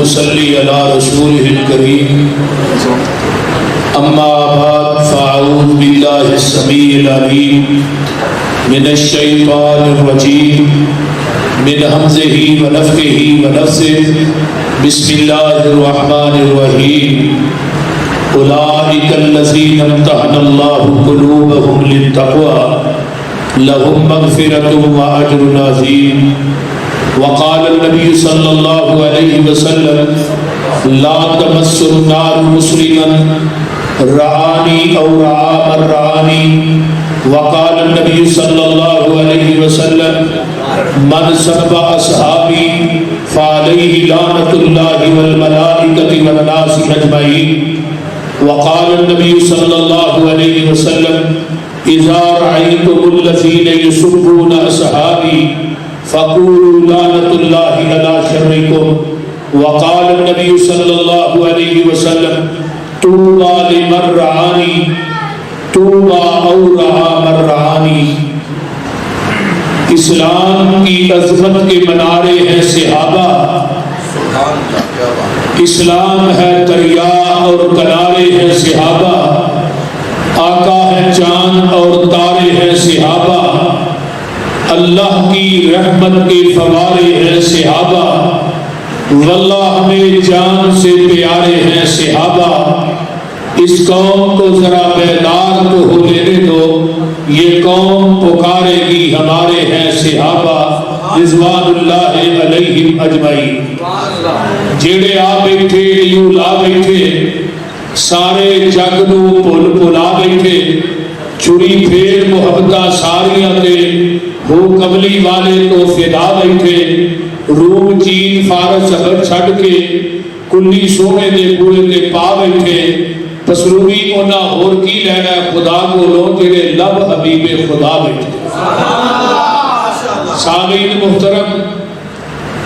نصلي على رسوله الكريم أما بعد فأعوذ بالله السميع العليم من الشيطان الرجيم من همزه ونفخه ونفثه بسم الله الرحمن الرحيم أولئك الذين امتحن الله قلوبهم للتقوى لهم مغفرة وأجر عظيم وقال النبي صلى الله عليه وسلم لا تمس النار مسلما رعاني أو رعا من رعاني وقال النبي صلى الله عليه وسلم من سب أصحابي فعليه لعنة الله والملائكة والناس أجمعين وقال النبي صلى الله عليه وسلم إذا رأيتم الذين يسبون أصحابي فقولوا لعنة الله على شركم وقال النبي صلى الله عليه وسلم طوبى لمن رعاني طوبى أو رعا من رعاني. اسلام کی عظمت کے منارے ہیں صحابہ، اسلام ہے دریا اور کنارے ہیں صحابہ، آقا ہے چاند اور تارے ہیں صحابہ، اللہ کی رحمت کے فوارے ہیں صحابہ، واللہ ہمیں جان سے پیارے ہیں صحابہ. اس قوم کو ذرا بیدار تو ہو لینے دو، یہ قوم پکارے گی ہمارے ہیں صحابہ رضوان اللہ علیہم اجمعین. جیڑے آ بیٹھے یوں لا بیٹھے سارے جگ نو بھل بھلا بیٹھے چری پھیر محبتہ ساریاں دے ہو کملی والے تو فدا بیٹھے روم چین فارس اگر چھڑ کے کلی سونے دے بوئے دے پا بیٹھے تسروی اونا ہور کی لینا خدا کو لو تیرے لب حبیب خدا بیٹھے. سامعین محترم،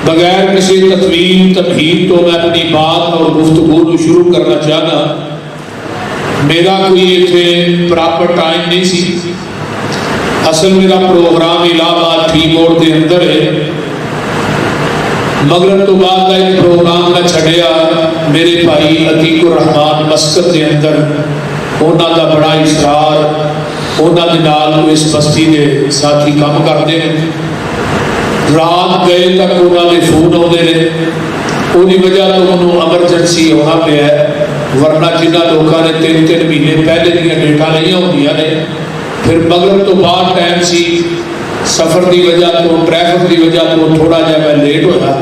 بغیر کسی تطویل تمہید تو میں اپنی بات اور گفتگو شروع کرنا چاہنا. میرا کوئی اتنے پراپر ٹائم نہیں سی، اصل میرا پروگرام الہ آباد ٹی موڑ دے اندر ہے. مغرب تو بعد کا ایک پروگرام میں چھڑیا میرے بھائی عتیق الرحمان مسکت دے اندر اونا دا بڑا اصرار اونا دے نال اس بستی دے ساتھی کام کرتے ہیں. رات گئے تک اونا دے فون ہوتے ہیں، انہی وجہ تو انہوں ایمرجنسی ہونا پہ ہے، ورنہ جنہ لوگوں نے 3 مہینے پہلے دیا ڈیٹا نہیں ہوندیا نے. پھر مغرب تو بعد ٹائم سی، سفر دی وجہ تو ٹریفک دی وجہ تو تھوڑا جا میں لیٹ ہویا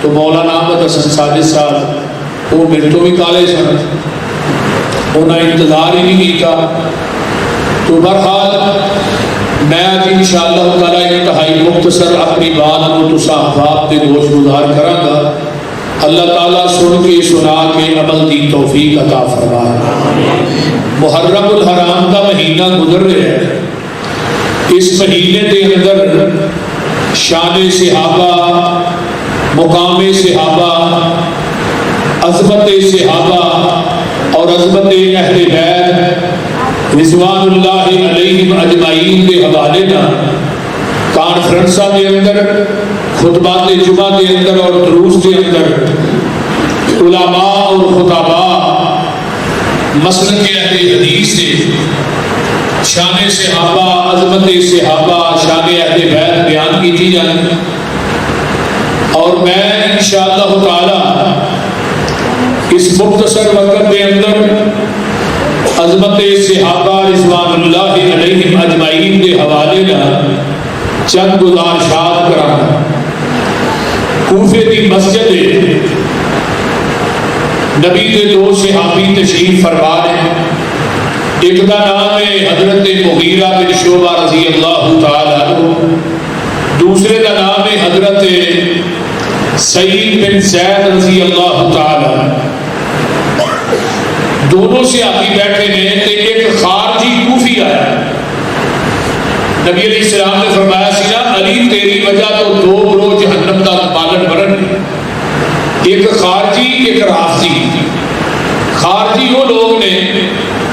تو مولانا احمد حسن ساجد صاحب وہ میرے تو بھی کالے سن، انہوں نے انتظار ہی نہیں کیتا. تو بہرحال میں آج انشاءاللہ تعالیٰ انتہائی مختصر اپنی بات کو تسا احباب دے گوش گزار کراں گا. اللہ تعالیٰ سن کے سنا کے عمل دی توفیق عطا فرمائے. محرم الحرام کا مہینہ گزر رہا ہے، اس مہینے کے اندر شان صحابہ، مقام صحابہ، عظمت صحابہ اور عظمت اہل بیت رضوان اللہ علیہم اجمعین کے حوالے نہ کانفرنساں کے اندر، خطبات جمعہ کے اندر اور دروس کے اندر علماء اور خطباء مسلک اہل حدیث سے شان صحابہ، عظمت صحابہ، شان اہل بیت بیان کی تھی جائے. اور میں انشاءاللہ تعالی اس مختصر وقت کے اندر عظمت صحابہ رضوان اللہ علیہم اجمعین کے حوالے نہ چند گزارشات کرانا. کوفے کی مسجد نبی کے 2 صحابی تشریف فرما ہیں. ایک کا نام ہے حضرت مغیرہ بن شعبہ رضی اللہ تعالیٰ عنہ، دوسرے کا نام ہے حضرت سعید بن زید رضی اللہ تعالیٰ عنہ. دونوں صحابی بیٹھے ہیں کہ ایک خارجی کوفی آیا. نبی علیہ السلام نے فرمایا سی نا علی تیری وجہ تو 2 گروہ جہنم دا پالن برن، ایک خارجی ایک رافضی. خارجی وہ لوگ نے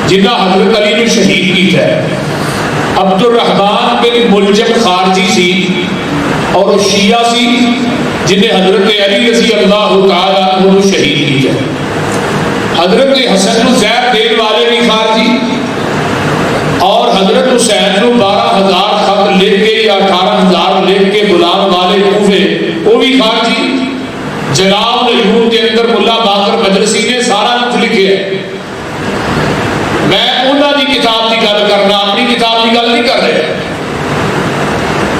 جنہ حضرت علی نے شہید کیتا ہے. عبد الرحمن بن ملجم خارجی سی اور وہ شیعہ سی جنہیں حضرت علی رضی اللہ تعالیٰ عنہ شہید کیا. حضرت حسن کو زہر دین والے بھی خارجی اور حضرت حسین کو 12,000 خط لکھ کے یا 18,000 لکھ کے غلام والے کوفے وہ بھی خارجی. جلال العیون کے اندر ملا باقر مجلسی نے سارا کچھ لکھے ہے. میں انہوں کی کتاب کی گل کرنا, اپنی کتاب کی گل نہیں کر رہے.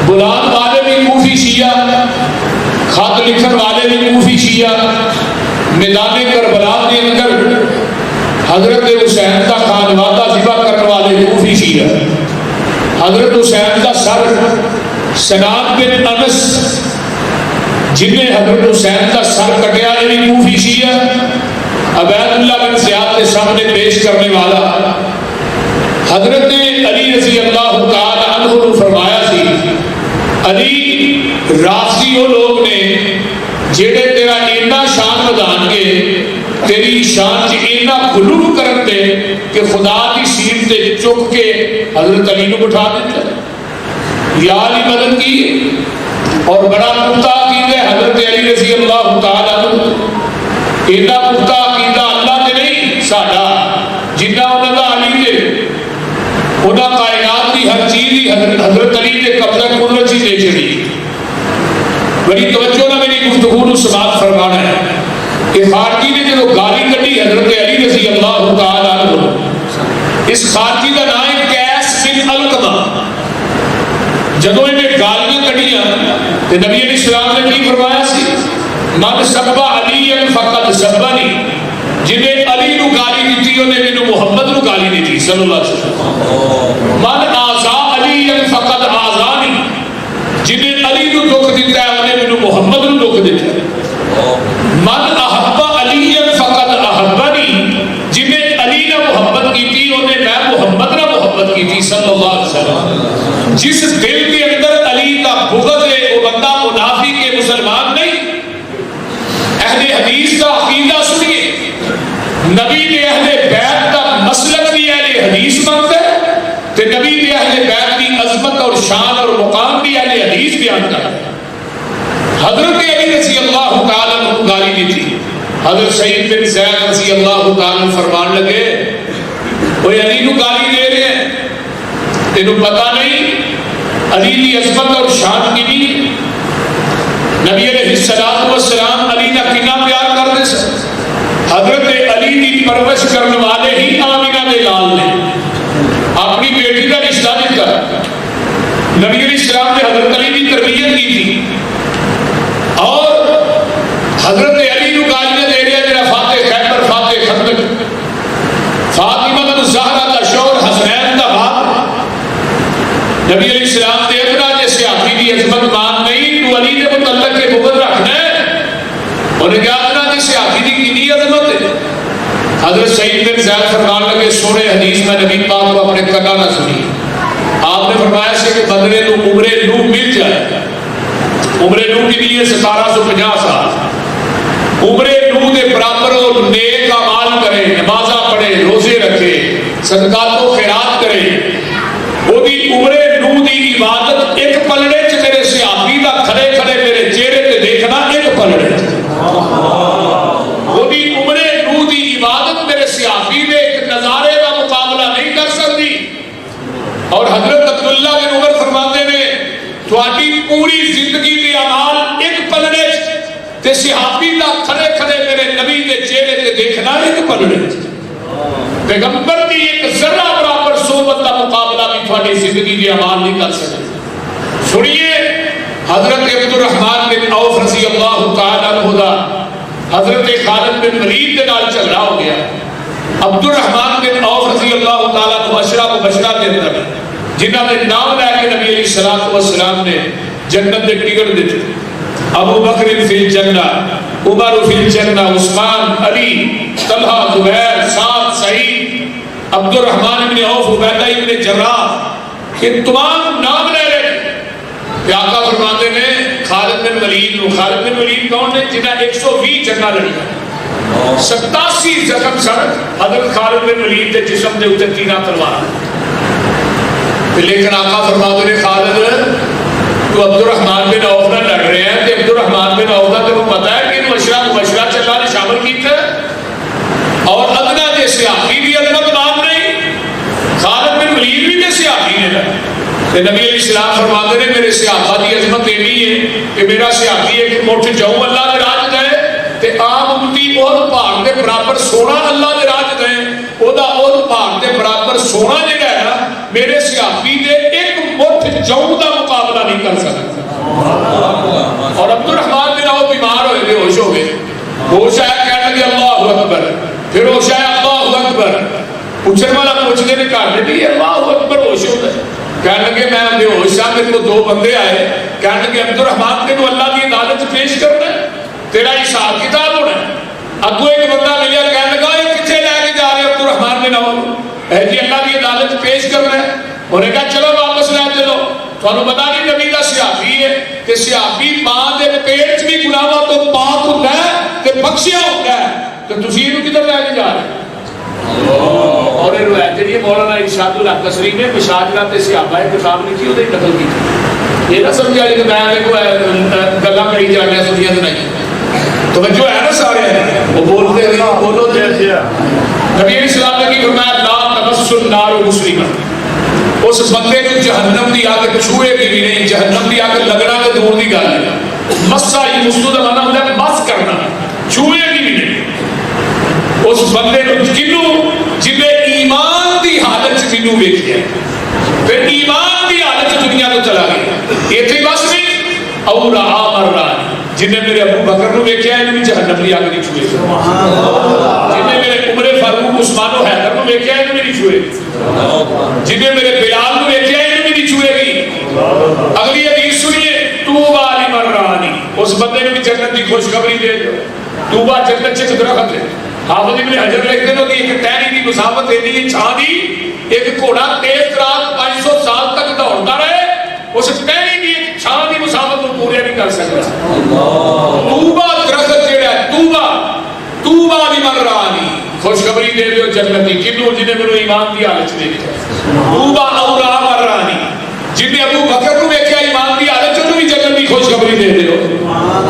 غلام والے بھی کوفی شیعہ, خط لکھن والے بھی کوفی شیعہ. میدان کربلا کے اندر حضرت حسین کا خانوادہ ذبح کرنے والے کوفی شیعہ. حضرت حسین کا سر سنان بن انس جنہیں حضرت حسین کا سر کٹیا یہ بھی کوفی شیعہ. عبید اللہ بن زیاد کے سامنے پیش کرنے والا حضرت علی رضی اللہ تعالی عنہ نے فرمایا سی, علی رافضی وہ لوگ نے جڑے تیرا اینا شان ودان کے تیری شان چ اینا غلو کرن دے کہ خدا کی سیٹ تے چک کے حضرت علی کو بٹھا دیتا. یا علی مدد کی اور بڑا پختہ عقیدہ ہے حضرت علی رضی اللہ تعالی عنہ. اینا پختہ عقیدہ اللہ نے نہیں ساڈا جنہ انہاں دا علی دے انہاں کائنات کی ہر چیز ہی حضرت علی دے قبضہ قدرت ہی دے چڑی. بڑی توجہ نہ میری گفتگو کو سماعت فرمانا ہے کہ خارجی نے جو گالی کٹی حضرت علی رضی اللہ تعالی عنہ, اس خارجی کا نام ہے قیس بن علقمہ. جدو انہیں گالیاں کٹیاں تو نبی علیہ السلام نے کی فرمایا سی, من سبا علی فقط سبانی, جنہیں علی نو گالی دیتی انہیں مینوں محمد نو گالی دیتی صلی اللہ علیہ وسلم. من آزا علی فقط آزانی, جنہیں علی نو دکھ دیتا ہے انہیں مینوں محمد نو دکھ دیتا ہے. من احب علی فقط احبنی, جنہیں علی نے محبت کی تھی انہیں میں محمد نے محبت کی تھی صلی اللہ علیہ وسلم. جس دل کے اندر علی کا بغض ہے وہ بندہ منافق کے مسلمان نہیں. اہل حدیث کا عقیدہ سنیے, نبی نے اہل بیت کا مسلک بھی اہل حدیث مانتا ہے تو نبی نے اہل بیت کی عظمت اور شان اور مقام بھی اہل حدیث بیان کرتا ہے. حضرت علی رضی اللہ تعالیٰ عنہ گالی دی تھی. حضرت سعید بن زید رضی اللہ تعالیٰ فرمان لگے, کوئی علی کو گالی دے رہے ہیں, تینوں پتہ نہیں علی کی عظمت اور شان کی بھی. نبی علیہ السلام علی نہ کنا پیار کرتے سن. حضرت علی کی پرورش کرنے والے ہی آمینہ دے لال نے اپنی بیٹی کا رشتہ نہیں کرا. نبی علیہ السلام نے حضرت علی کی تربیت کی تھی اور حضرت علی کو گالیاں دے رہے جڑا فاتح خیبر فاتح خندق فاطمہ بن زہرا کا شوہر حسنین کا باپ. نبی علیہ السلام نے اتنا جیسے آخری کی عظمت مان نہیں تو علی نے متعلق کے بغض رکھنا ہے. انہیں کیا اتنا جیسے آخری کی کنی عظمت ہے. حضرت سعید بن زید فرمان لگے, سونے حدیث میں نبی پاک کو اپنے کنا نہ سنی. آپ نے فرمایا سے کہ بدرے نو عمر نو مل جائے. عمر نو کے لیے 1750 سال. عمر نو دے برابر اور نیک اعمال کرے, نمازاں پڑھے, روزے رکھے, صدقات و خیرات کرے. وہ دی عمر نو دی عبادت ایک پلڑے چ میرے صحابی دا کھڑے کھڑے میرے چہرے تے دیکھنا ایک پلڑے. وہ دی عمر نو دی عبادت میرے صحابی دے ایک نظارے کا مقابلہ نہیں کر سکتی. اور حضرت عبداللہ بن عمر فرماتے ہیں تھوڑی پوری زندگی کے اعمال ایک پلڑے تے صحابی دا کھڑے کھڑے میرے نبی دے چہرے تے دیکھنا ایک پلڑے. پیغمبر دی ایک ذرہ برابر صحبت کا مقابلہ بھی تھوڑی زندگی کے اعمال نہیں کر سکتے. سنیے حضرت عبد الرحمن بن عوف رضی اللہ تعالیٰ عنہ دا حضرت خالد بن ولید کے نال جھگڑا ہو گیا. عبد الرحمن بن عوف رضی اللہ تعالیٰ عنہ اشرا مبشرہ کے اندر جنہاں نے نام لے کے نبی علیہ السلام نے جنت دے ٹکٹ دیتے. ابو بکر فی الجنہ, عمر فی الجنہ, عثمان, علی, طلحہ, زبیر, سعد, سعید, عبد الرحمن بن عوف, عبیدہ بن جراح, یہ تمام نام لے رہے. آقا فرماتے ہیں خالد بن ولید. خالد بن ولید کون ہے؟ جنہاں 120 جنگاں لڑیاں, 87 زخم سن حضرت خالد بن ولید کے جسم دے اوتے 3 تلوار. لیکن آقا فرماتے ہیں خالد تو عبد الرحمان بن عوف نہ لڑ رہے ہیں، تو عبد الرحمان بن عوف کا تمہیں پتا ہے کہ مشورہ مبشرہ چلا نے شامل کیتا ہے، اور ادنا دے صحابی بھی عظمت مان نہیں، خالد بن ولید بھی دے صحابی نے، کہ نبی علیہ السلام فرماتے ہیں میرے صحابہ دی عظمت اینی ہے کہ میرا صحابی ایک مٹھ جاؤں اللہ دے راج دے تے عام امتی احد پہاڑ دے برابر سونا اللہ دے راج دے، او دا احد پہاڑ دے برابر سونا جڑا ہے نا میرے صحابی دے ایک مٹھ جاؤں دا مقابلہ نہیں کر سکتا۔ اور عبد الرحمان بن عوف بیمار ہوئے بے ہوش ہو گئے، ہوش آیا کہنے لگے اللہ اکبر، پھر ہوش آیا اللہ اکبر، پوچھنے والا پوچھنے نے کہا کہ اللہ اکبر ہوش ہوتا ہے، کہنے لگے میں بے ہوش ہاں، میرے کو دو بندے آئے، کہنے لگے عبد الرحمان تینو اللہ کی عدالت پیش کرنا ہے، تیرا حساب کتاب ہونا ہے۔ اگو ایک بندہ ملیا، کہنے لگا یہ کتنے لے کے جا رہے عبد الرحمان بن عوف؟ اے جی اللہ کی عدالت پیش کرنا ہے۔ انہوں نے کہا چلو واپس لے چلو، تھانوں پتا نہیں نبی کا صحابی ہے کہ صحابی ماں دے پیٹ بھی گناہاں تو پاک ہوتا ہے تے بخشیا ہوتا ہے، تو تسی اینو کدھر لے کے جا رہے ہیں؟ اور یہ روایت جی مولانا ارشاد الحق قصری نے مشاجرات صحابہ کتاب لکھی وہ قتل کی، یہ نہ سمجھا کہ میں گلا کری جانے سنیا تو نہیں، تو جو ہے نا سارے وہ بولتے ہیں بولو جیسے نبی علیہ السلام نے کی فرمایا لا تمس النار مسلما، اس بندے کو جہنم دی آگ چھوئے گی بھی نہیں، جہنم دی آگ لگنا تو دور دی گل ہے، مسا ہی مسلم کا مانا ہوتا ہے مس کرنا، چھوئے گی بھی نہیں اس بندے کو کنوں جنہیں ایمان دی حالت مینوں ویکھیا، پھر ایمان دی حالت دنیا تو چلا گیا، ایتھے بس نہیں او رہا مر رہا، جنہیں میرے ابو بکر نو ویکھیا انہوں بھی جہنم دی آگ نہیں چھوئے، جنہیں میرے عمر فاروق عثمان و حیدر نو ویکھیا انہوں بھی نہیں چھوئے، جنہیں میرے بلال نو ویکھیا انہوں بھی نہیں چھوئے گی۔ اگلی حدیث سنیے توبہ لمن رانی، اس بندے نے بھی جنت دی خوشخبری دے دو، توبہ جنت سے درخت ہے۔ حافظ ابن حجر لکھتے ہیں کہ ایک ٹہنی کی مسافت اتنی چھان دی، ایک گھوڑا تیز رات 500 سال تک دوڑتا رہے، اس ٹہنی کی ایک چھان کی مسافت کو پورے نہیں کر سکتا۔ توبہ درخت جڑا ہے، توبہ لمن رانی، خوشخبری دے دیو جنتی کنوں جنہیں میرے ایمان دی حالت دے دی، توبہ او رہا مر رانی، جنہیں ابو بکر کو ویکھیا ایمان دی حالت انہوں بھی جنت دی خوشخبری دے دیو۔ سبحان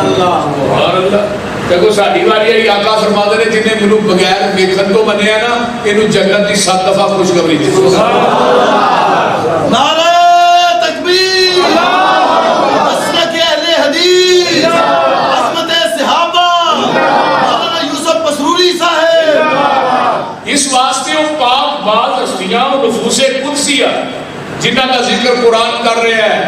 اللہ۔ دیکھو ساڈی واری ہے آقا فرماتے ہیں جنہیں مینوں بغیر ویکھن تو منیا نا اینوں جنت دی 7 دفعہ خوشخبری دے۔ نعرہ تکبیر، عصمت اہل حدیث، عصمت صحابہ، مولانا یوسف مسروری صاحب۔ اس واسطے وہ پاک بعض ہستیاں نفوس قدسیہ جنہ کا ذکر قرآن کر رہے ہیں،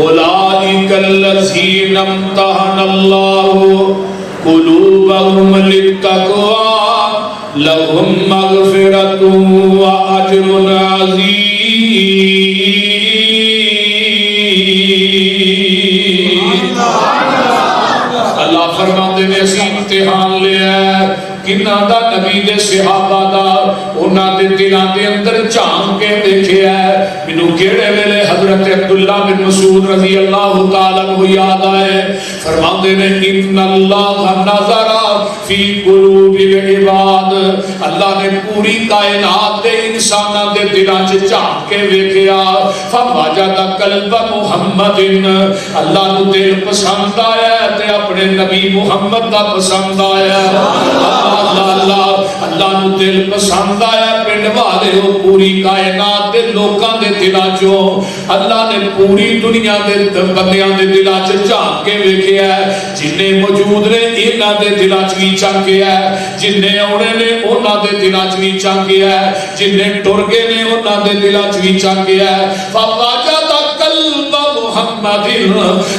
اولئک الذین امتحن اللہ قلوبهم للتقوى لهم مغفرة وأجر عظيم۔ اللہ فرماتے ہیں اسی امتحان لیا ہے کنہ دا نبی دے صحابہ دا، انہاں دے دلاں دے اندر جھانک کے دیکھیا ہے۔ مینوں کیڑے ویلے حضرت عبداللہ بن مسعود رضی اللہ تعالیٰ عنہ یاد آئے، فرماندے نے ان اللہ نظر فی قلوب العباد، اللہ نے پوری کائنات دے انساناں دے دلاں وچ جھانک کے ویکھیا، فوجد قلب محمد، اللہ نو دل پسند آیا تے اپنے نبی محمد دا پسند آیا۔ اللہ اللہ اللہ نو دل پسند آیا، پنڈ والے ہو پوری کائنات دے لوکاں دے دلاں چوں اللہ نے پوری دنیا دے بندیاں دے دلاں چ جھانک کے ویکھیا ہے، جننے موجود نے انہاں دے دلاں چ وی جھانکیا ہے، جننے اونے نے انہاں دے دلاں چ وی جھانکیا ہے، جننے ٹر گئے نے انہاں دے دلاں چ وی جھانکیا ہے۔ فواجد قلب محمد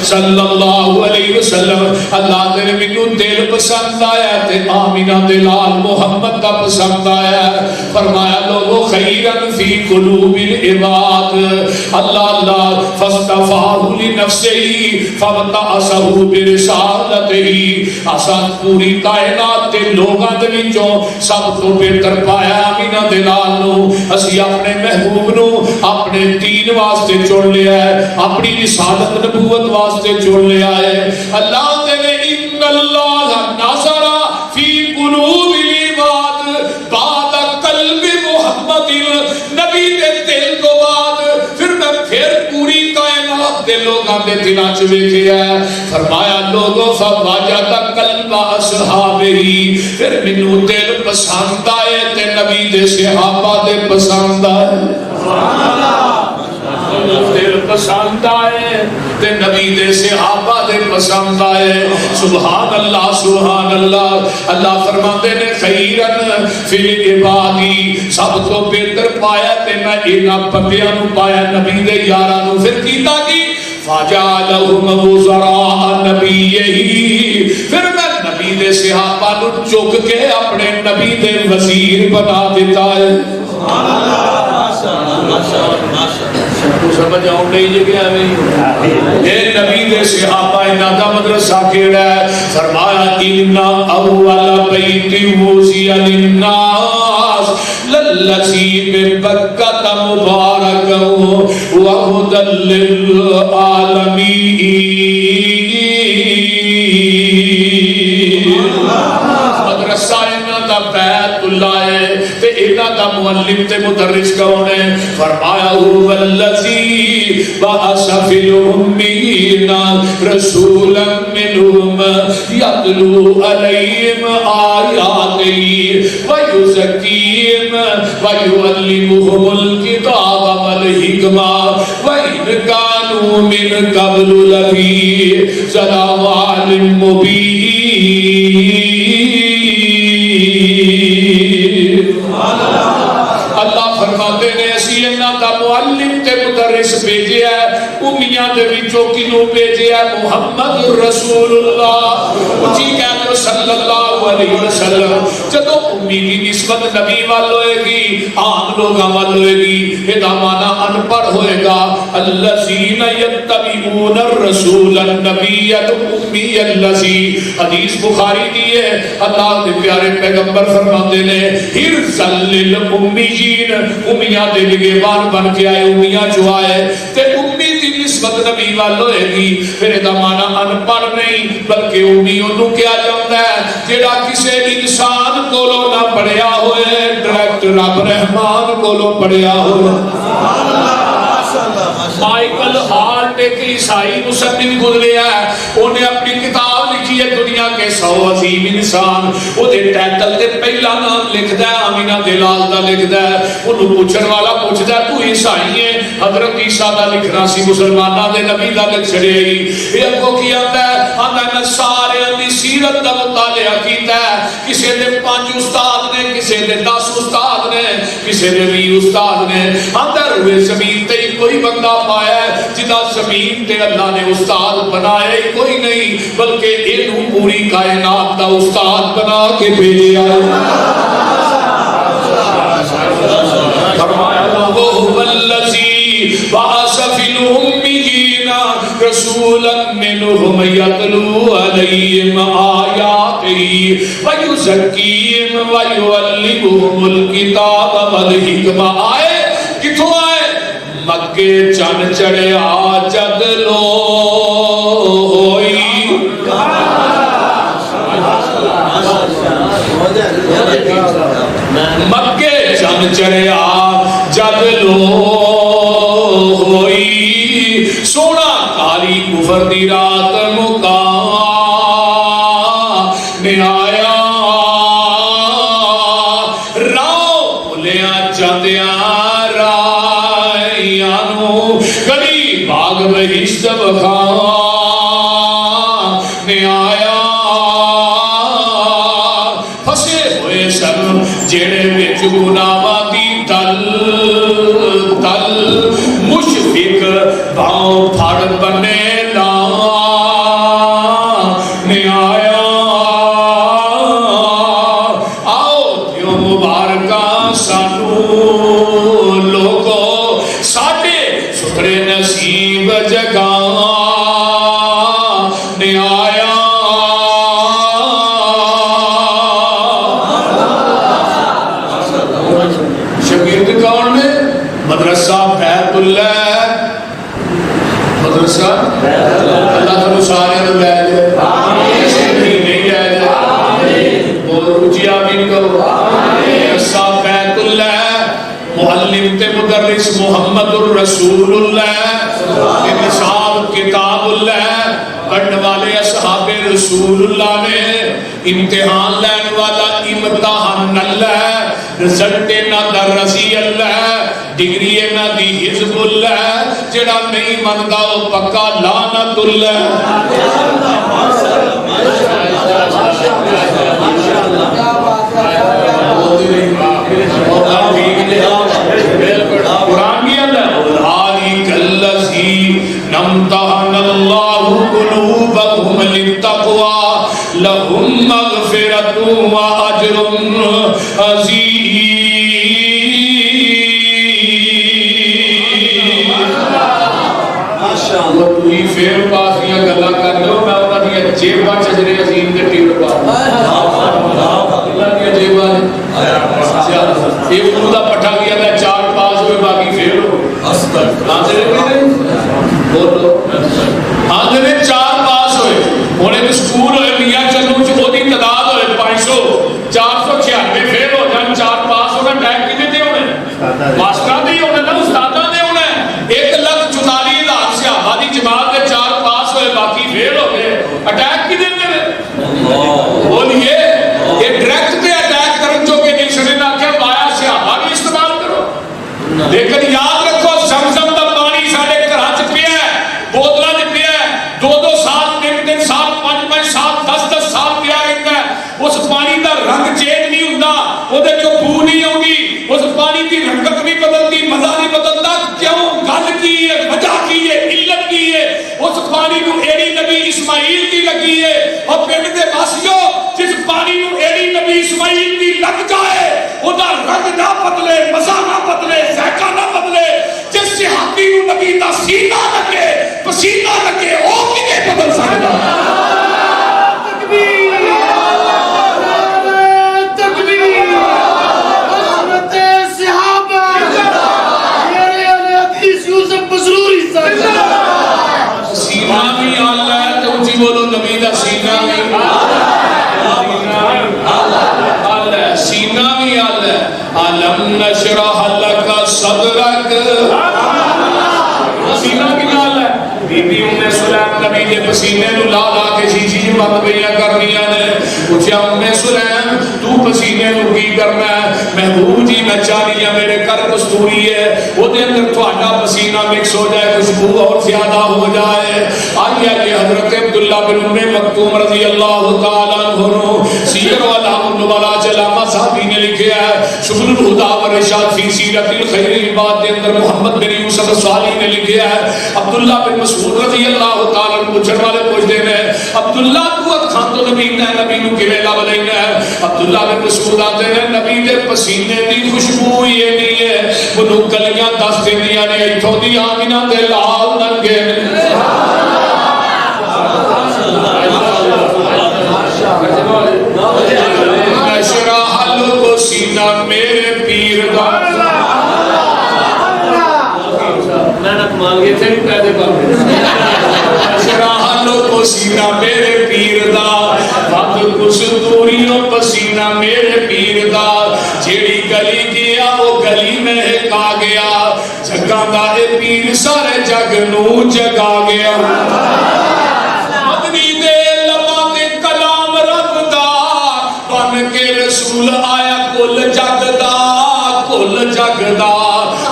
صلی اللہ علیہ وسلم، اللہ نے مینوں دل پسند آیا تے آمینہ دلال محمد دا پسند آیا، فرمایا لوگو خیرن فی قلوب العباد، اللہ اللہ فاصطفاہ لنفسہ فابتعثہ برسالتہ، اساں پوری کائنات دے لوگاں دے وچوں سب تو بہتر پایا آمینہ دلال نو، اسی اپنے محبوب نو اپنے دین واسطے چن لیا ہے، اپنی رسالت نبوت واسطے چن لیا ہے۔ اللہ نے ان اللہ نظر فی قلوب العباد بعد قلب محمد، نبی دے دل تو بعد پھر میں پوری کائنات دے لوگ لوگوں کے دلوں چ ویکھیا ہے. فرمایا لوگوں فواجد قلب اصحابہ, پھر مینوں دل پسند آئے تے نبی دے صحابہ دے پسند آئے. دل پسند آئے تے نبی دے صحابہ دے پسند آئے. سبحان اللہ سبحان اللہ. اللہ فرماتے نے خیرن فی العبادی, سب تو بہتر پایا تے میں انہاں بندیاں نوں پایا نبی دے یاراں نوں. پھر کیتا کی فجعلہم وزراء نبیہ, پھر میں نبی دے صحابہ نوں چک کے اپنے نبی دے وزیر بنا دیتا ہے. سبحان اللہ ماشاءاللہ ماشاءاللہ. سمجھ آؤں نہیں جی کہ اے نبی دے صحابہ انہاں دا مدرسہ کیڑا ہے. فرمایا ان اول بیت وضع للناس للذی ببکۃ مبارکا وہدی للعالمین. مدرسہ انہاں دا بیت اللہ ہے تے انہاں دا معلم تے مدرس کون ہے؟ فرمایا هو الذی بعث فی الامین رسولا منہم یتلو علیہم آیاتہ ویزکیہم ویعلمہم الکتاب والحکمہ وإن کانوا من قبل لفی ضلال مبین. اللہ فرماتے نے اسی انہاں دا معلم تے مدرس بھیجیا ہے. امیاں دے وچوں کینوں بھیجیا ہے؟ محمد رسول اللہ. اچھی کہہ دو صلی اللہ علیہ وسلم. جدو امی کی نسبت نبی وال ہوئے گی, عام لوگاں وال ہوئے گی, ادا معنی ان پڑھ ہوئے گا. الذین یتبعون الرسول النبی الامی الذی, حدیث بخاری دی ہے. اللہ دے پیارے پیغمبر فرماتے نے حرصا للأمیین, امیاں دے نگہبان بن کے آئے, امیاں جو آئے تے امی دی نسبت نبی وال ہوئے گی. پھر ادا معنی ان پڑھ نہیں بلکہ امی انہوں کیا جاتا ہے جیڑا کسے انسان کولو نہ پڑھیا ہوئے, ڈائریکٹ رب رحمان کولو پڑھیا ہوئے. مائیکل ہارٹ ایک عیسائی مصنف گزریا ہے, انہیں اپنی کتاب لکھی ہے دنیا کے 100 عظیم انسان. وہ دے ٹائٹل تے پہلا نام لکھدا ہے آمینہ دلال دا لکھدا ہے. انہوں پوچھن والا پوچھدا ہے تو عیسائی ہے؟ حضرت عیسیٰ دا لکھنا سی مسلمانہ دے نبی دا لکھ چھڑے گی. یہ اگو کی آتا ہے آتا ہے سارے دی سیرت دا مطالعہ کیتا ہے. کسے دے 5 استاد نے, کسے دے 10 استاد نے, کسے دے 20 استاد نے. آتا ہے روئے زمین تے کوئی بندہ پایا ہے جدا زمین تے اللہ نے استاد بنائے کوئی نہیں, بلکہ انہوں پوری کائنات دا استاد بنا کے بھیجے آئے. فرمایا وَهُوَ الَّذِي بَعَثَ فِي الْأُمِّيِّينَ رَسُولًا مِّنْهُمْ يَتْلُو عَلَيْهِمْ آيَاتِهِ وَيُزَكِّيهِمْ وَيُعَلِّمُهُمُ الْكِتَابَ وَالْحِکْمَةَ. آئے کتھوں آئے؟ مکے چن چڑھیا جد لو ہوئی, مکے چن چڑھیا جد لو ہوئی, سونا کاری کفر دی رات مکا نے آیا. راؤ بھولیاں جاندیاں گلی باغ بہشت بخان نے آیا. پھسے ہوئے سن جڑے وچ گناہاں دی تل تل, مشفق باؤں پھڑ بنے لان پڑھنے والے اصحاب رسول اللہ نے امتحان لین والا امتحان اللہ، رزلٹ نہ دا رضی اللہ، ڈگری نہ دی حزب اللہ، جڑا نہیں مندا او پکا لعنت اللہ۔ قرآن کی اللہ ذالک الذی امتحن اللہ قلوبہم للتقوی لہم مغفرۃ واجر عظیم۔ کوئی فیر پاس دیا گلا کر لو، میں انہاں دی جیباں چجرے عظیم دے ٹیڑ پا اللہ دی جیباں یہ اردو دا پٹھا گیا تھا، 4 پاس ہوئے باقی فیل ہو۔ حاضر بولو حاضر 4 پاس ہوئے، انہیں تو سکول ہوئے میاں چلو وہ دی تعداد ہوئے 500، 496 فیل ہو جان، 4 پاس ہونا ٹیک کتنے دے ہونے ماسٹر دے ہونے نا استادہ دے ہونے۔ 1,44,000 صحابہ دی جماعت دے 4 پاس ہوئے باقی فیل ہو گئے، اٹیک کتنے دے بولیے یہ ڈائریکٹ تے اٹیک کرن جو کہ نیشنے نہ کہ وایا صحابہ بھی استعمال کرو۔ لیکن یاد رکھو زمزم دا پانی ساڈے گھراں چ پیا ہے، بوتلاں چ پیا ہے، 2-2 سال 3-3 سال 5-5 سال 10-10 سال پیا رہتا ہے، اس پانی دا رنگ چینج نہیں ہوندا، او دے چوں بو نہیں آوندی، اس پانی دی رنگت نہیں بدلتی، مزہ نہیں بدلتا۔ کیوں؟ گل کی ہے، وجہ کی ہے، علت کی ہے، اس پانی نو ایڑی نبی اسماعیل دی لگی ہے۔ اور پنڈ دے واسیو جس پانی نو ایڑی نبی اسماعیل دی لگ جائے او دا رنگ نہ بدلے، مزہ نہ بدلے، ذائقہ نہ بدلے۔ جس صحابی نو نبی دا سینہ لگے، پسینہ لگے، او کیویں بدل سکدا؟ تکبیر تکبیر حضرت صحابہ میرے علی حدیث یوسف مسروری صاحب سینہ بھی اللہ ہے تو اونچی بولو نبی دا سینہ بھی سینہ بھی اللہ ہے۔ علم نشرح لک صدرک، سینہ بھی اللہ ہے۔ بی بی ام سلیم نبی دے پسینے نو لا لا کے شیشی بند پئیاں کرنیاں نے، پوچھا ام سلیم تو پسینے نو کی کرنا ہے؟ محبوب جی میں چاہنی ہے میرے گھر کستوری ہے، وہ دے اندر تہاڈا پسینہ مکس ہو جائے، خوشبو اور زیادہ ہو جائے۔ آئیے کہ حضرت عبداللہ بن ام مکتوم رضی اللہ تعالیٰ عنہ سیر و علام النبلاء علامہ صاحبی نے لکھا ہے، شغل الہدا و رشاد فی سیرت الخیر العباد کے اندر محمد بن یوسف صالح نے لکھا ہے، عبداللہ بن مسعود رضی اللہ تعالیٰ عنہ پوچھنے والے پوچھتے ہیں عبداللہ تو اتخان تو نبی نے نبی نو کیویں لب لینا ہے؟ عبداللہ بن مسعود آتے ہیں نبی دے پسینے دی خوشبو یہ نہیں ہے، وہ گلیاں دس دیندیاں نے ایتھوں دی آمینہ تے لال ننگے نے۔ نشرح لک سینہ میرے پیر دا، محنت مانگے تھے پیدے پاتے، نشرح لک سینہ میرے پیر دا، بد کچھ دوریوں پسینہ میرے پیر دا، جیڑی گلی گیا وہ گلی مہکا گیا، جگہ دا اے پیر سارے جگ نو جگا گیا۔ مدنی دے لباں تے کلام رب دا، بن کے رسول آیا کل جگ دا، کل جگ دا،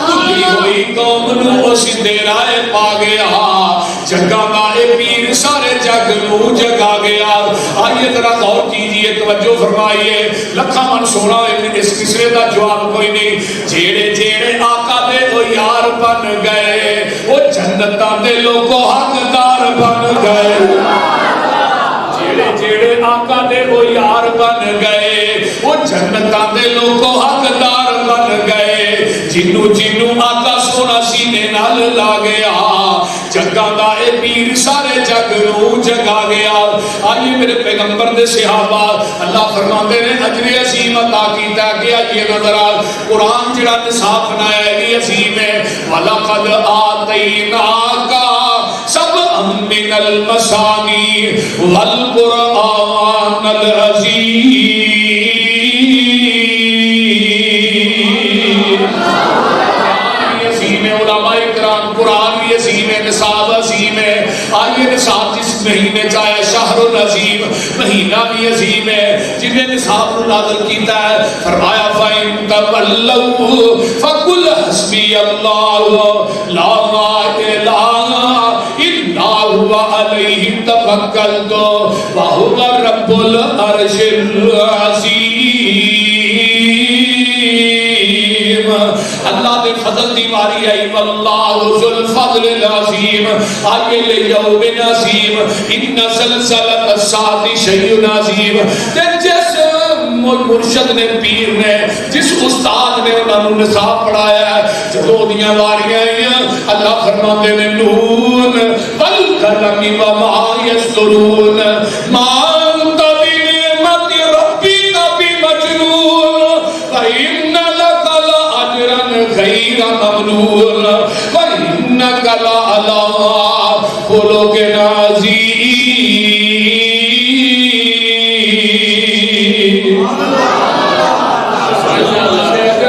کلی ہوئی قوم نو اس دے رائے پا گیا، جگہ دا اے پیر سارے جگ نو جگا گیا۔ آئیے ذرا غور کیجئے، توجہ فرمائیے، لکھا من سونا اس کسرے دا جواب کوئی نہیں۔ جیڑے جیڑے آقا دے وہ یار بن گئے، وہ جنتاں دے لوگوں حقدار بن گئے۔ جیڑے جیڑے آقا دے وہ یار بن گئے، وہ جنتاں دے لوگوں حقدار بن گئے۔ جنو جنو آقا سونا سینے نال لا گیا، جگہ دا اے پیر سارے جگ نو جگا گیا۔ آئیے میرے پیغمبر دے صحابہ اللہ فرماندے نے اجر عظیم عطا کیتا گیا۔ یہ نظر آ قرآن جڑا نصاب بنایا ہے یہ عظیم ہے۔ وَلَقَدْ آتَيْنَاكَ سَبْعًا مِّنَ الْمَثَانِي وَالْقُرْآنَ الْعَظِيمَ۔ قرآن بھی عظیم ہے، نصاب عظیم ہے۔ آئیے نصاب جس مہینے مہینے چاہے شہر العظیم مہینہ بھی عظیم ہے جنہیں نصاب کو نازل کیتا ہے فرمایا فَإِن تَوَلَّوْا فَقُلْ حَسْبِيَ اللَّهُ لَا إِلَٰهَ إِلَّا هُوَ عَلَيْهِ تَوَكَّلْتُ وَهُوَ رَبُّ الْعَرْشِ الْعَظِيمِ اللہ دے فضل دی ماری آئی واللہ ذو الفضل العظیم آگے لے جاؤ بن عظیم ان سلسلت الساعت شیء عظیم جس مرشد نے پیر نے جس استاد نے انہوں نے نصاب پڑھایا ہے جو دیاں واریاں ہیں اللہ فرماتے ہیں نون والقلم وما یسطرون ما انت بنعمت ربک بمجنون فإن لك لأجرا غیر ممنون وإنك لعلى خلق عظیم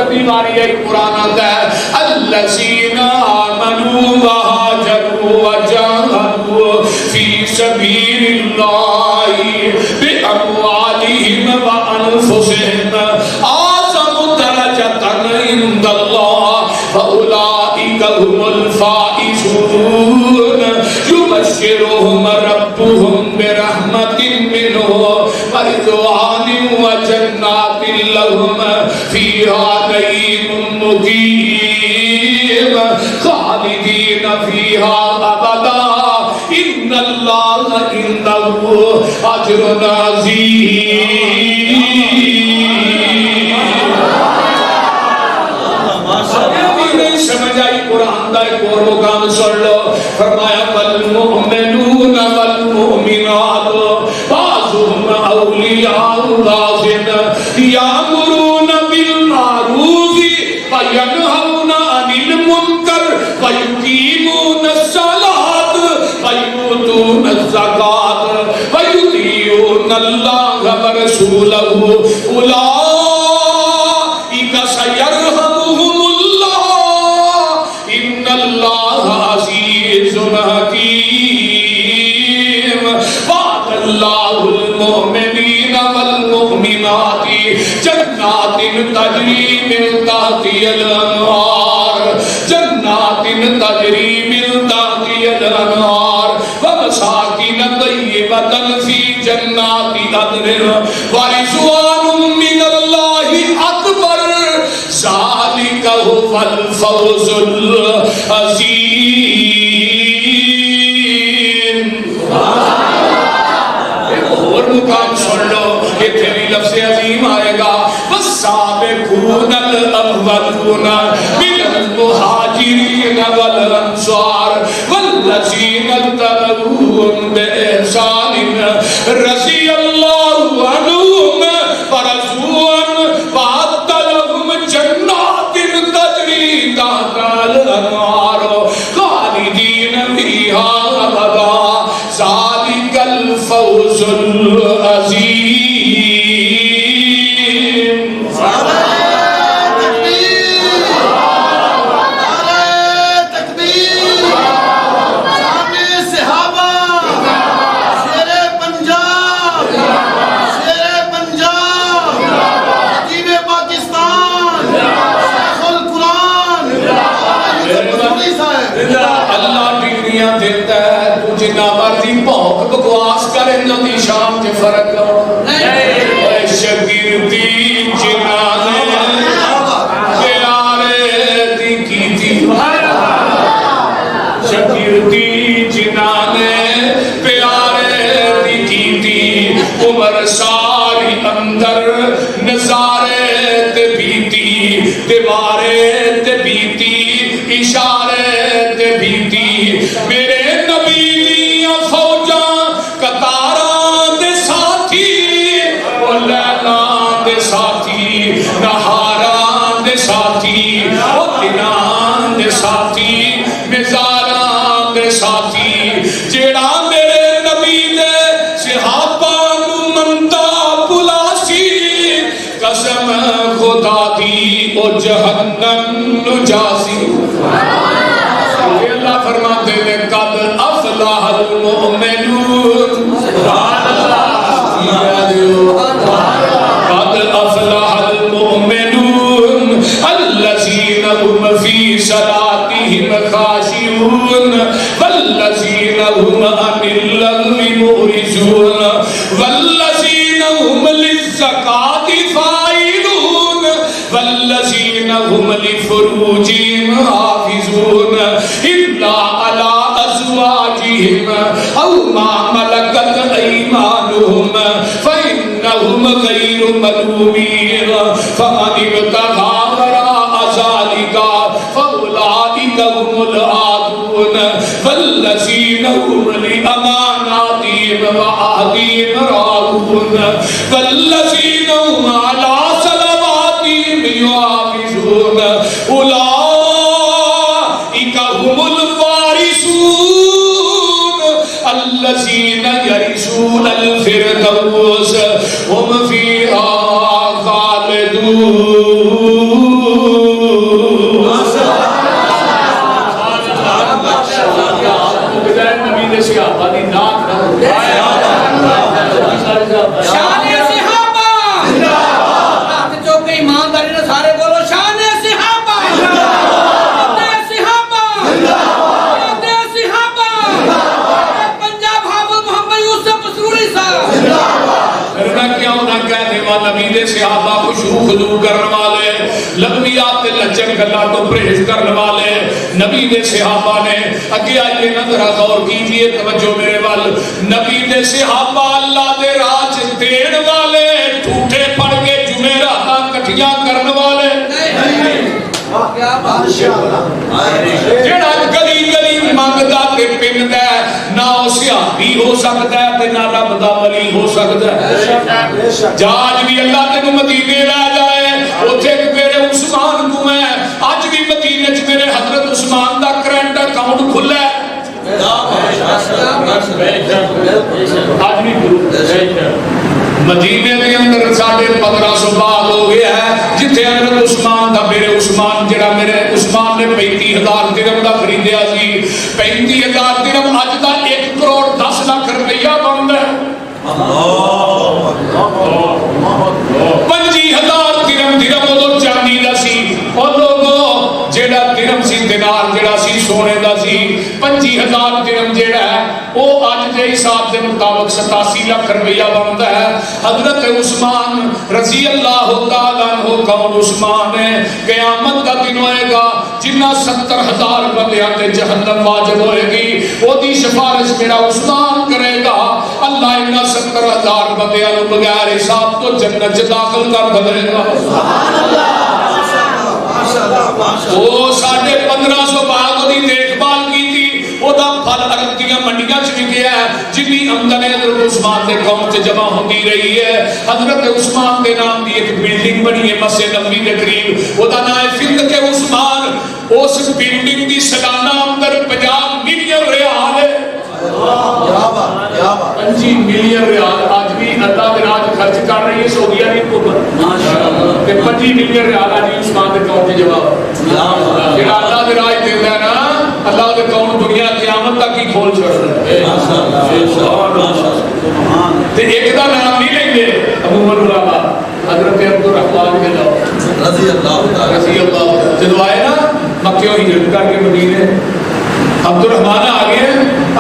بیماری ہے قرآن آتا ہے الذین آمنوا وہاجروا وجاہدوا فی سبیل اللہ باموالہم وانفسہم اعظم درجۃ عند اللہ فاولئک هم الفائزون یبشرهم ربهم برحمۃ منہ ورضوان وجنات لهم فیہا نعیم مقیم خالدین فیہا ابدا ان اللہ عنده اجر عظیم سمجھ آئی قرآن دا ایک اور مقام سن لو فرمایا والمؤمنون والمؤمنات بعضهم اولیاء بعض یامرون بالمعروف وینہون عن المنکر ویقیمون الصلاۃ ویؤتون الزکاۃ ویطیعون اللہ ورسولہ اولئک سیرحمهم اللہ عزیز حکیم وعد اللہ المؤمنین والمؤمنات جنات تجری من تحتها الانہار جنات تجری من تحتها الانہار ومساکن طیبۃ فی جنات عدن ورضوان من اللہ اکبر ذالک هو الفوز العظیم ایک اور مقام سن لو یہ تیری لفظ عظیم آئے گا والسابقون الاولون من المہاجرین والانصار والذین اتبعوهم بإحسان رضی اللہ عنہم ورضوا عنہ وأعد لهم جنات تجری تحتها الأنهار خالدین فیہا ابدا ذلک الفوز العظیم بکواس کرے نبی شام کے فرق شگردی جنانے پیارے دی کی تھی شگردی جنانے پیارے دی کی تھی عمر ساری اندر نظارے تے بیتی دیوارے تے بیتی اشارے تے بیتی میرے نبی نہاران دے ساتھی او دنان دے ساتھی مزاران دے ساتھی جیڑا میرے نبی دے صحابہ نو منتا بلاسی قسم خدا دی او جہنم نو جاسی اللہ فرماتے ہیں قد افلح المؤمنون سبحان اللہ قد افلح المؤمنون الذين هم في صلاتهم خاشعون والذين هم عن اللغو معرضون والذين هم للزكاة فاعلون والذين هم لفروجهم حافظون إلا على أزواجهم أو ما ملكت أيمانهم فإنهم غير ملومين فمن ابتغى وراء ذلك فأولئك هم العادون والذين هم لأماناتهم وعهدهم راعون والذين هم على صلواتهم يحافظون أولئك هم الوارثون الذين يرثون الفردوس هم فيها خالدون شان صحابہ ہاتھ چوک کے ایمانداری نے سارے بولو شان صحابہ صحابہ صحابہ پنجاب حافظ محمد یوسف مسروری صاحب میں کیا ہونا کہنے والا نبی دے صحابہ کو شروع خضور کرنے والے لغویات لچن گلا تو پرہیز کرنے والے نبی دے صحابہ نے اگے آئیے نہ ذرا غور کیجئے توجہ میرے وال نبی دے صحابہ اللہ دے راج دین والے ٹھوٹے پڑ کے جمعراتاں کٹھیاں کرنے والے جڑا گلی گلی منگدا تے پندا نہ او صحابی ہو سکدا ہے تے نہ رب دا ولی ہو سکدا ہے جاج بھی اللہ تینوں مدینے لے جائے اوتھے میرے عثمان کو ہے اج بھی مدینے وچ میرے حضرت عثمان دا کرنٹ اکاؤنٹ کھلا ہے آج بھی مدینے کے اندر 1550 باغ ہو گیا ہے جتھے حضرت عثمان دا میرے عثمان جڑا میرے عثمان نے 35,000 درہم دا خریدیا سی 35,000 درہم اج دا 1 کروڑ 10 لاکھ روپیہ بندا ہے 25,000 درہم ادو چاندی دا سی اور لوگوں جیڑا درہم سی دینار جیڑا سی سونے دا سی 25,000 درہم جیڑا ہے وہ آج دے حساب دے مطابق 87 لاکھ روپیہ بنتا ہے حضرت عثمان رضی اللہ تعالیٰ عنہ کون عثمان ہے قیامت کا دن ہوئے گا جنہ 70,000 بندیاں تے جہنم واجب ہوئے گی وہ دی سفارش میرا عثمان کرے گا اللہ انہا 70,000 بندیاں نو بغیر حساب تو جنت داخل کر دے گا وہ 1550 باغ دی دیکھ بھال کی تھی وہ دا پھل ارتیاں منڈیاں چ گیا ہے جنی آمدن حضرت عثمان دے قوم سے جمع ہوتی رہی ہے حضرت عثمان دے نام دی ایک بلڈنگ بنی ہے مسجد نبوی دے قریب وہ دا نام ہے فقہ کے عثمان اس بلڈنگ دی سالانہ آمدن 50 ملین ریال ہے 25 ملین ریال آج بھی اللہ دے راج خرچ کر رہی ہے سعودیہ کی حکومت 25 ملین ریال آج بھی عثمان دے قوم سے جمع جڑا اللہ دے راج دیندا ہے نا اللہ دے قوم دنیا قیامت تک ہی کھول چھوڑ رہا ہے تے ایک دا نام نہیں لیں گے ابو مرابا حضرت عبد الرحمن کے نام رضی اللہ جدو آئے نا مکہ ہجرت کر کے مدینے عبد الرحمن آ گئے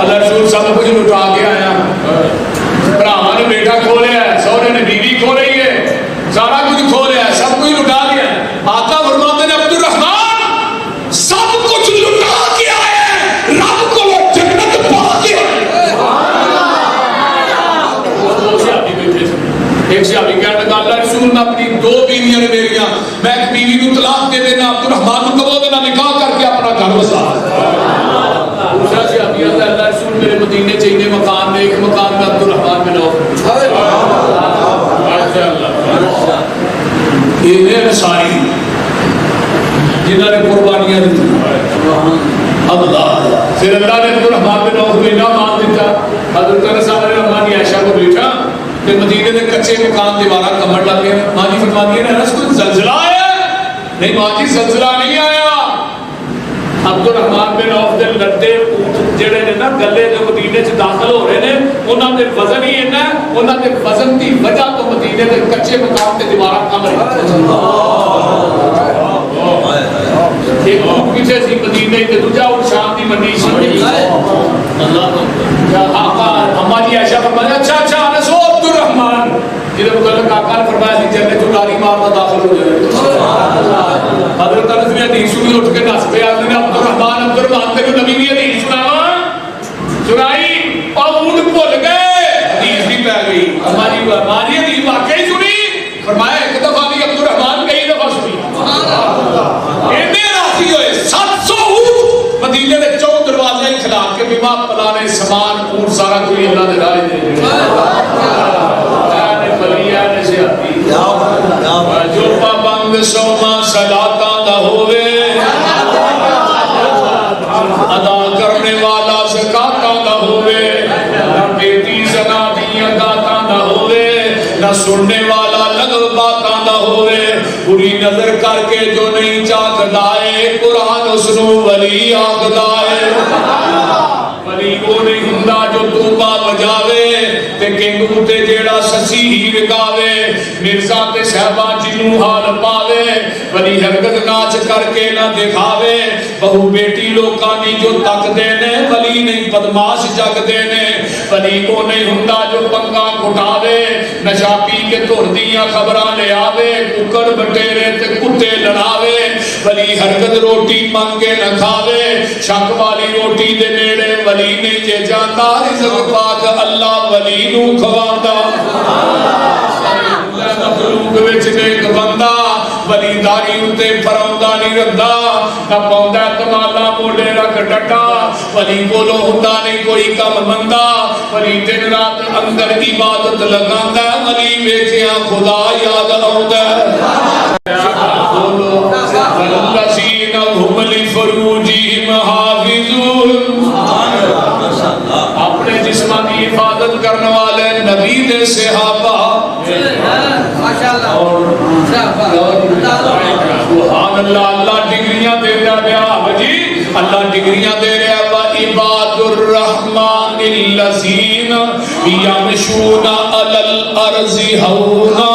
اللہ رسول سب کچھ لٹا کے آیا بھراواں نے بیٹا کھو لیا ہے سہرے نے بیوی کھو رہی ہے سارا کچھ کھو لیا ہے سب کچھ لٹا لیا ہے آقا فرماتے ہیں عبد الرحمن سب کچھ لٹا کے آئے رب کو جنت پا کے ایک صحابی کہنے لگا اللہ رسول میں اپنی 2 بیویاں نے میریاں میں ایک بیوی کو طلاق دے دینا عبد الرحمن کو کہو دینا نکاح کر کے اپنا گھر بسا دوسرا صحابی اللہ رسول میرے مدینے چاہیے مکان میں ایک مکان میں عبد الرحمن میں نو یہ انصاری جنہوں نے قربانیاں دی اللہ پھر اللہ نے عبد الرحمن بن عوف میں مان دیتا حضرت رسول اللہ نے عائشہ کو بھیجا کہ مدینے کے کچے مکان دیوارہ کمر لگے ماں جی فرماتی ہے نا کوئی زلزلہ آیا نہیں ماں جی زلزلہ نہیں آیا عبد الرحمن بن عوف دے لڑتے جڑے نے نا گلے جو مدینے چ داخل ہو رہے ہیں انہاں دے وزن ہی انہاں انہاں دے وزن دی وجہ تو مدینے دے کچے مقام تے دیواراں کم رہی ایک پیچھے سی مدینے تے دوجا اور شام دی منڈی سی اللہ آقا اما جی عائشہ فرمایا اچھا انس عبد الرحمن جدے متعلق آقا نے فرمایا سی جنت چ ڈاری مارتا داخل ہو جائے حضرت انس نے حدیث سنی اٹھ کے نس پہ آدمی نے عبد الرحمن تیرے نبی نے حدیث سناوا سنائی اور اونٹ بھول گئے حدیث بھی پہ گئی ہماری حدیث واقعی سنی فرمایا ایک دفعہ بھی عبد الرحمن کئی دفعہ سنی اینے راضی ہوئے 700 اونٹ مدینے کے چوک دروازے کھلا کے بیما پلانے سامان اونٹ سارا کوئی اللہ دے راہ دے جو پابند سوما صلاتاں دا ہووے ادا کرنے والا زکاتاں دا ہووے نہ بیٹی زنا دیاں گاتاں دا ہووے نہ سننے والا لغو باتاں دا ہووے بری نظر کر کے جو نہیں چاکدا اے قرآن اس نو ولی آکھدا اے ولی وہ نہیں ہوندا جو توبہ بجاوے تے کنگو تے جیڑا سسی ہی رکاوے مرزا تے صحبہ جنوں حال پاوے ولی ہرگز ناچ کر کے نہ دکھاوے بہو بیٹی لوکانی جو تک دینے ولی نہیں بدماش جگ دینے ولی کو نہیں ہوندا جو پنگا کھٹاوے نشا پی کے تور دیاں خبراں لے آوے ککڑ بٹیرے تے کتے لڑاوے ولی ہرگز روٹی مانگے نہ کھاوے شک والی روٹی دے نیڑے ولی نہیں جے جاتا رزق پاک اللہ ولی نو کھواندا مخلوق وچ نیک بندہ ولی داری اتے پراؤندا نہیں رکھدا نہ پاؤندا تمالا موڈے رکھ ڈٹا ولی کولو ہوندا نہیں کوئی کم مندا ولی دن رات اندر عبادت لگاندا ولی ویکھیا خدا یاد آوندا والذین هم لفروجہم حافظون اپنے جسماں کی حفاظت کرنے والے نبی دے صحابہ سبحان اللہ اللہ ڈگریاں دے رہا جی اللہ ڈگریاں دے رہا وعباد الرحمن الذین یمشون علی الارض ہونا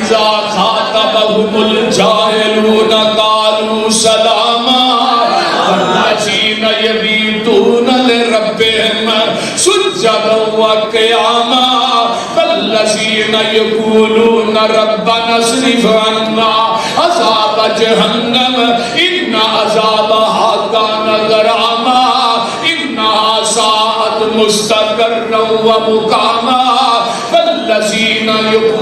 وَإِذَا خَاطَبَهُمُ الْجَاهِلُونَ قَالُوا سَلَامًا وَالَّذِينَ يَبِيتُونَ لِرَبِّهِمْ سُجَّدًا وَقِيَامًا وَالَّذِينَ يَقُولُونَ رَبَّنَا اصْرِفْ عَنَّا عَذَابَ جَهَنَّمَ إِنَّ عَذَابَهَا كَانَ غَرَامًا إِنَّهَا سَاءَتْ مُسْتَقَرًّا وَمُقَامًا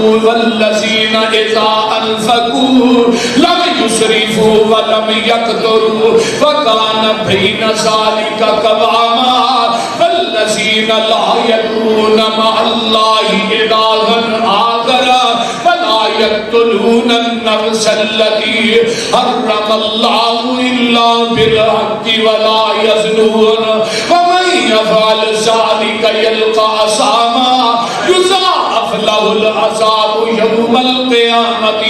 والذین اذا انفقوا لم یسرفوا ولم یقتروا وکان بین ذلک قواما والذین لا یدعون مع اللہ الہا آخر ولا یقتلون النفس التي حرم اللہ الا بالحق ولا یزنون ومن یفعل ذلک یلقى عصاما يضاعف له العذاب يوم القيامة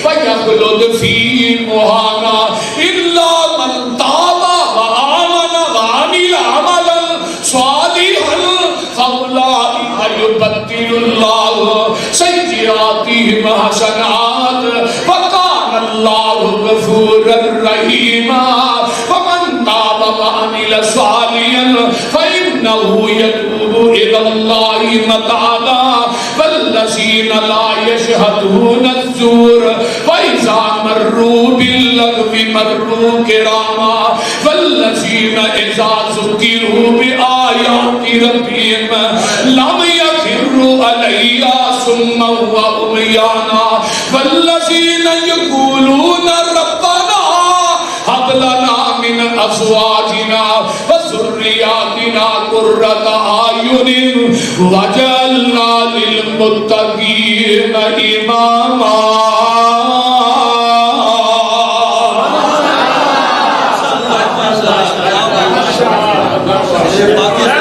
ويخلد فيه مهانا إلا من تاب وآمن وعمل عملا صالحا فأولئك يبدل الله سيئاتهم حسنات وكان الله غفورا رحيما ومن تاب وعمل صالحا فإنه يتوب إلى الله متابا والذين لا يشهدون الزور وإذا مروا باللغو مروا كراما والذين إذا ذكروا بآيات ربهم لم يخروا عليها صما وعميانا والذين يقولون ربنا هب لنا من أزواجنا وذرياتنا قرة أعين واجعلنا للمتقين إماما محمد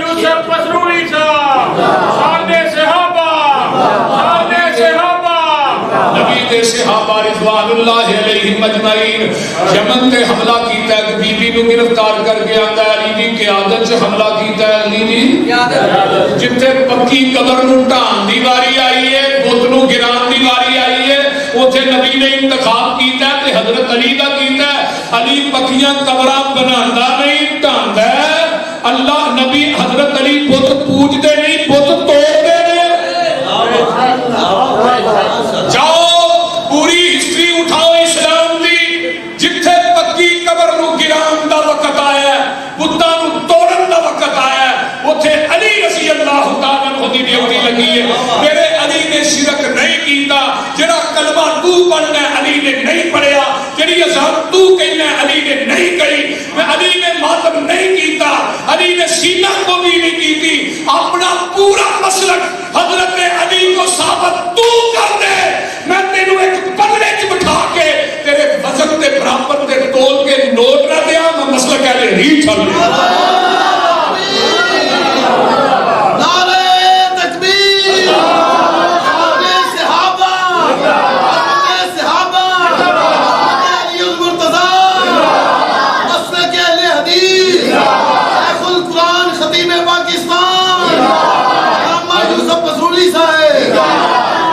یوسف دے صحابہ رضوان اللہ علیہم اجمعین یمن تے حملہ کیتا ہے، بی بی نو گرفتار کر کے آندا ہے، علی دی قیادت چ حملہ کیتا ہے، علی دی جتھے پکی قبر نو ڈھان دی واری آئی ہے، بت نو گران دی واری آئی ہے، اوتھے نبی نے انتخاب کیتا ہے تے حضرت علی دا کیتا ہے۔ علی پکیاں قبراں بناندا نہیں ڈھاندا ہے، اللہ نبی حضرت علی بت پوجدے نہیں بت توڑدے نے۔ جاؤ پوری ہسٹری اٹھاؤ اسلام دی، جتھے پکی قبر نو گران دا وقت آیا ہے، بتاں نو توڑن دا وقت آیا ہے، اوتھے علی رضی اللہ تعالیٰ عنہ دی ڈیوٹی لگی ہے۔ میرے علی نے شرک نہیں کیتا، جڑا کلمہ تو پڑھنا ہے علی نے نہیں پڑھیا، جڑی اذان تو کہنا ہے علی نے نہیں کہی، میں علی نے ماتم نہیں کیتا، علی نے سینہ کو بھی نہیں کیتی، اپنا پورا مسلک حضرت علی کو ثابت تو کر دے، میں تینوں ایک پلڑے چ بٹھا کے تیرے وزن دے برابر تے تول کے نوٹ نہ دیا، میں مسلک اہل حدیث چھڑ دیا۔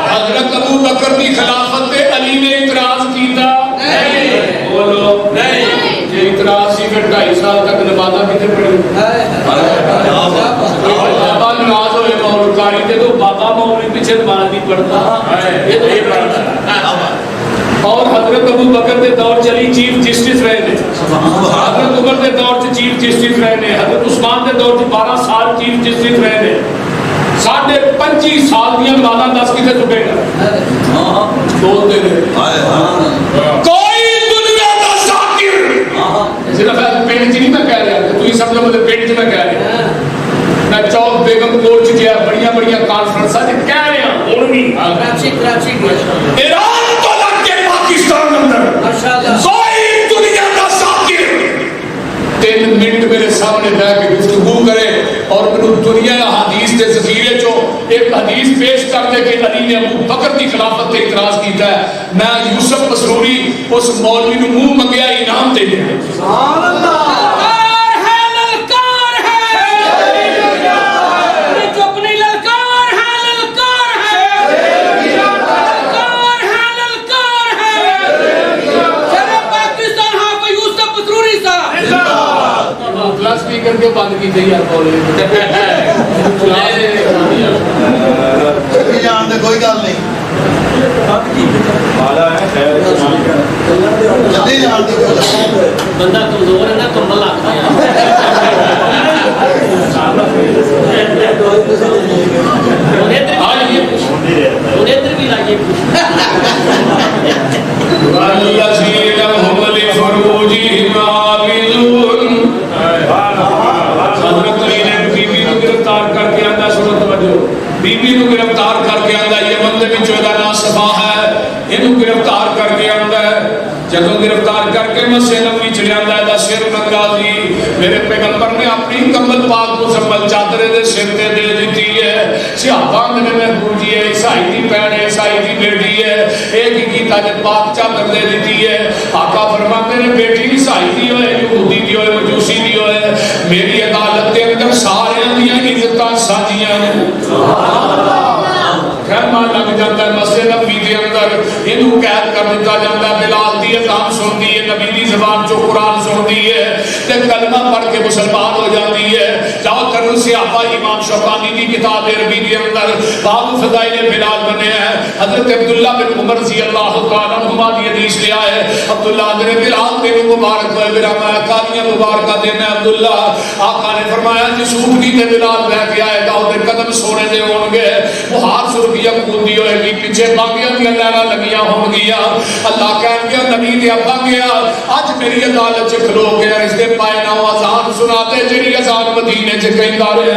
حضرت ابو بکر کی خلافت پہ علی نے اعتراض کیتا نہیں، بولو نہیں، یہ اعتراض سی پھر 2.5 سال تک نمازہ کتنے پڑھی، بابا ناراض ہوئے مولوی کاری دے تو بابا مولوی پیچھے نماز نہیں پڑھتا، یہ تو یہ پڑھتا۔ اور حضرت ابو بکر دے دور چلی چیف جسٹس رہے نے، حضرت عمر دے دور چ چیف جسٹس رہے نے، حضرت عثمان دے دور چ 12 سال چیف جسٹس رہے نے، 25 سال دیا نمازاں 10 کتے چکے گا بولتے ہیں کوئی دنیا کا ذاکر، صرف پنڈ چ نہیں میں کہہ رہا، تو ہی سمجھو مجھے پنڈ چ میں کہہ رہا، میں چوک بیگم کوٹ چ گیا، بڑی کانفرنساں چ کہہ رہا ہوں بھی کراچی ایران تو لگ کے پاکستان اندر کوئی دنیا کا ذاکر 3 منٹ میرے سامنے بیٹھ کے گفتگو کرے اور میں دنیا حدیث کے ذخیرے چو ایک حدیث پیش کر دے کہ علی نے ابو بکر کی خلافت پہ اعتراض کیتا ہے، میں یوسف مسروری اس مولوی نے منہ منگیا انعام دے دیا۔ سبحان اللہ، اسپیکر کے بند کی تھی یار کوئی گل نہیں، بندہ کمزور ہے نا، کمبل آتا ہے ادھر بھی لائیے بی بی نو گرفتار کر کے آندا یمن دے وچوں دا نام صفا ہے، اینو گرفتار کر کے آندا ہے، جدوں گرفتار کر کے مسجد نبوی چ لیندا ہے دا سر ننگا سی، میرے پیغمبر نے اپنی کمبل پاک مکمل چادر دے سر تے دے دتی ہے، صحابہ نے محبوب جی ہے، عیسائی دی بہن ہے، عیسائی دی بیٹی ہے، ایک ہی کیتا جے پاک چادر دے دتی ہے، آقا فرماتے نے بیٹی عیسائی دی ہوئے، یہودی دی ہوئے، مجوسی دی ہوئے، میری عدالت دے اندر سارے دیاں عزتاں سانجیاں ہیں۔ خیمہ لگ جاتا ہے مسجد نبوی دے اندر، انہوں قید کر دیتا جاتا ہے، بلال دی اذان سن دی ہے، نبی دی زبان جو قرآن سن دی ہے، تے کلمہ پڑھ کے مسلمان ہو جاتی ہے۔ جاؤ تر صحابہ امام شوکانی دی کتاب عربی دے اندر باب فضائل بلال بنے ہیں، حضرت عبداللہ بن عمر رضی اللہ تعالیٰ عنہما دی حدیث لے آئے، عبداللہ حضرت بلال بن مبارک ہوئے، میرا میں کالیاں مبارکہ دینا ہے عبداللہ، آقا نے فرمایا جس اونٹ کی تے بلال بہ کے آئے گا وہ قدم سونے دے ہون گے، وہ ہاتھ سرخیاں کھوندی ہوئے گی، پیچھے باقیاں دی اللہ لگیاں ہون گیا، اللہ کہن گیا نبی دے ابا گیا اج میری عدالت چ کھلو گیا، اس دے پائے نہ اذان سنا دے جڑی اذان مدینے چ کہندا رہے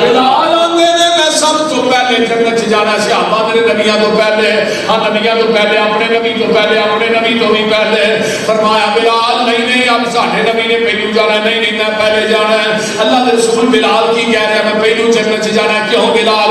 بلال آندے نے میں سب تو پہلے جنت چ جانا، صحابہ نے نبیاں تو پہلے، ہاں نبیاں تو پہلے، اپنے نبی تو پہلے، اپنے نبی تو بھی پہلے، فرمایا بلال نہیں نہیں اب ساڈے نبی نے پہلو جانا ہے، نہیں نہیں میں پہلے جانا ہے، اللہ کے رسول بلال کی کہہ رہے ہیں میں پہلو جنت چ جانا ہے، کیوں بلال؟